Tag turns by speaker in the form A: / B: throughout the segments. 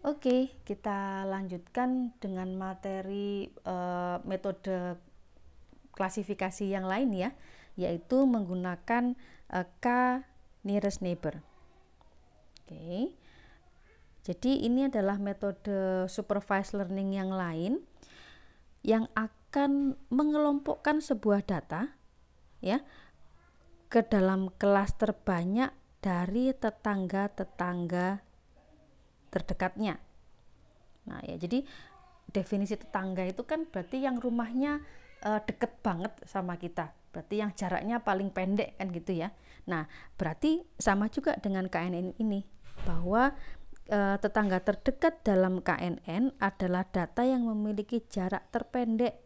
A: Oke, kita lanjutkan dengan materi metode klasifikasi yang lain ya, yaitu menggunakan K nearest neighbor. Oke. Jadi ini adalah metode supervised learning yang lain yang akan mengelompokkan sebuah data ya ke dalam kelas terbanyak dari tetangga-tetangga terdekatnya. Nah ya, jadi definisi tetangga itu kan berarti yang rumahnya deket banget sama kita, berarti yang jaraknya paling pendek kan gitu ya. Nah berarti sama juga dengan KNN ini, bahwa tetangga terdekat dalam KNN adalah data yang memiliki jarak terpendek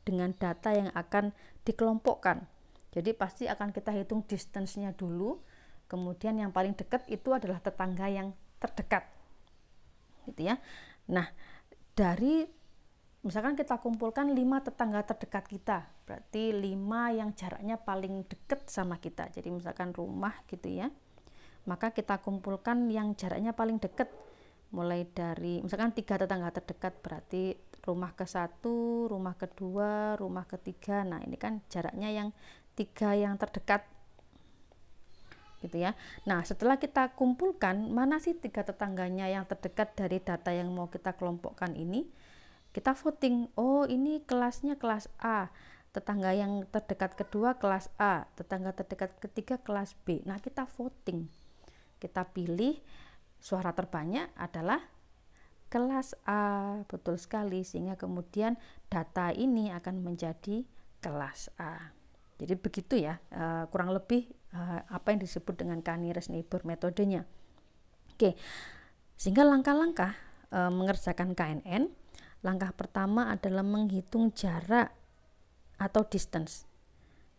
A: dengan data yang akan dikelompokkan. Jadi pasti akan kita hitung distance-nya dulu, kemudian yang paling dekat itu adalah tetangga yang terdekat gitu ya. Nah dari misalkan kita kumpulkan 5 tetangga terdekat kita, berarti 5 yang jaraknya paling dekat sama kita, jadi misalkan rumah gitu ya, maka kita kumpulkan yang jaraknya paling dekat, mulai dari misalkan 3 tetangga terdekat, berarti rumah ke-1, rumah kedua, rumah ketiga. Nah ini kan jaraknya yang 3 yang terdekat gitu ya. Nah setelah kita kumpulkan mana sih 3 tetangganya yang terdekat dari data yang mau kita kelompokkan ini, kita voting. Oh ini kelasnya kelas A, tetangga yang terdekat kedua kelas A, tetangga terdekat ketiga kelas B. Nah kita voting, kita pilih suara terbanyak adalah kelas A, betul sekali, sehingga kemudian data ini akan menjadi kelas A. Jadi begitu ya, kurang lebih apa yang disebut dengan K nearest neighbor metodenya. Oke, sehingga langkah-langkah mengerjakan KNN, langkah pertama adalah menghitung jarak atau distance.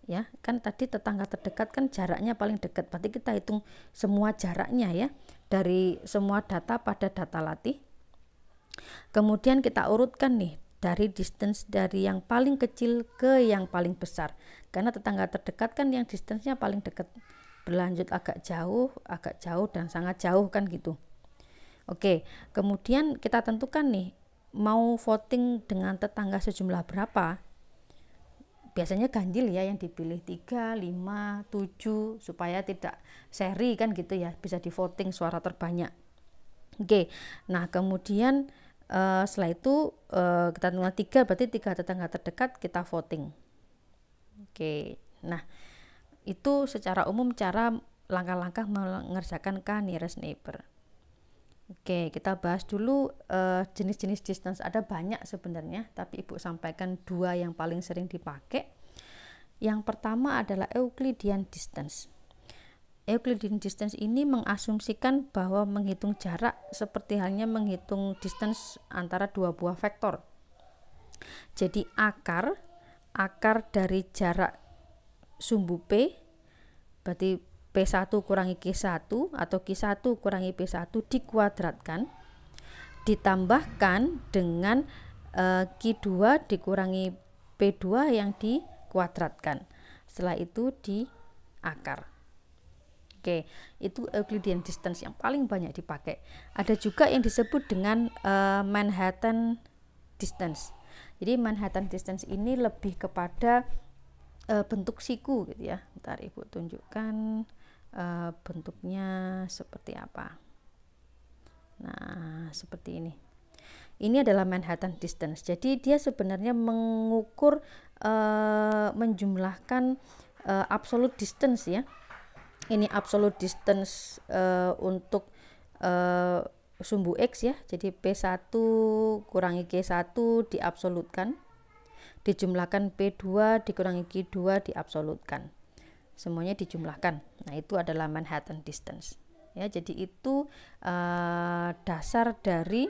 A: Ya, kan tadi tetangga terdekat kan jaraknya paling dekat, berarti kita hitung semua jaraknya ya, dari semua data pada data latih. Kemudian kita urutkan nih dari distance dari yang paling kecil ke yang paling besar, karena tetangga terdekat kan yang distance-nya paling dekat, berlanjut agak jauh, dan sangat jauh kan gitu. Oke, kemudian kita tentukan nih mau voting dengan tetangga sejumlah berapa. Biasanya ganjil ya yang dipilih, 3, 5, 7, supaya tidak seri kan gitu ya, bisa di voting suara terbanyak. Oke, nah kemudian setelah itu kita tentukan 3, berarti 3 tetangga terdekat kita voting. Oke, nah itu secara umum cara langkah-langkah mengerjakan K nearest neighbor. Oke, kita bahas dulu jenis-jenis distance. Ada banyak sebenarnya, tapi Ibu sampaikan 2 yang paling sering dipakai. Yang pertama adalah Euclidean distance. Euclidean distance ini mengasumsikan bahwa menghitung jarak seperti halnya menghitung distance antara 2 buah vektor. Jadi akar dari jarak sumbu P, berarti P1 kurangi Q1 atau Q1 kurangi P1 dikuadratkan, ditambahkan dengan Q2 dikurangi P2 yang dikuadratkan. Setelah itu di akar. Oke, itu Euclidean distance yang paling banyak dipakai. Ada juga yang disebut dengan Manhattan distance. Jadi Manhattan distance ini lebih kepada bentuk siku gitu ya. Bentar Ibu tunjukkan bentuknya seperti apa. Nah, seperti ini. Ini adalah Manhattan distance. Jadi dia sebenarnya mengukur menjumlahkan absolute distance ya. Ini absolute distance untuk sumbu X ya. Jadi P1 kurangi Q1 diabsolutkan, dijumlahkan P2 dikurangi Q2 diabsolutkan, semuanya dijumlahkan. Nah itu adalah Manhattan distance ya. Jadi itu dasar dari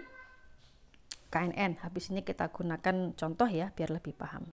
A: KNN. Habis ini kita gunakan contoh ya biar lebih paham.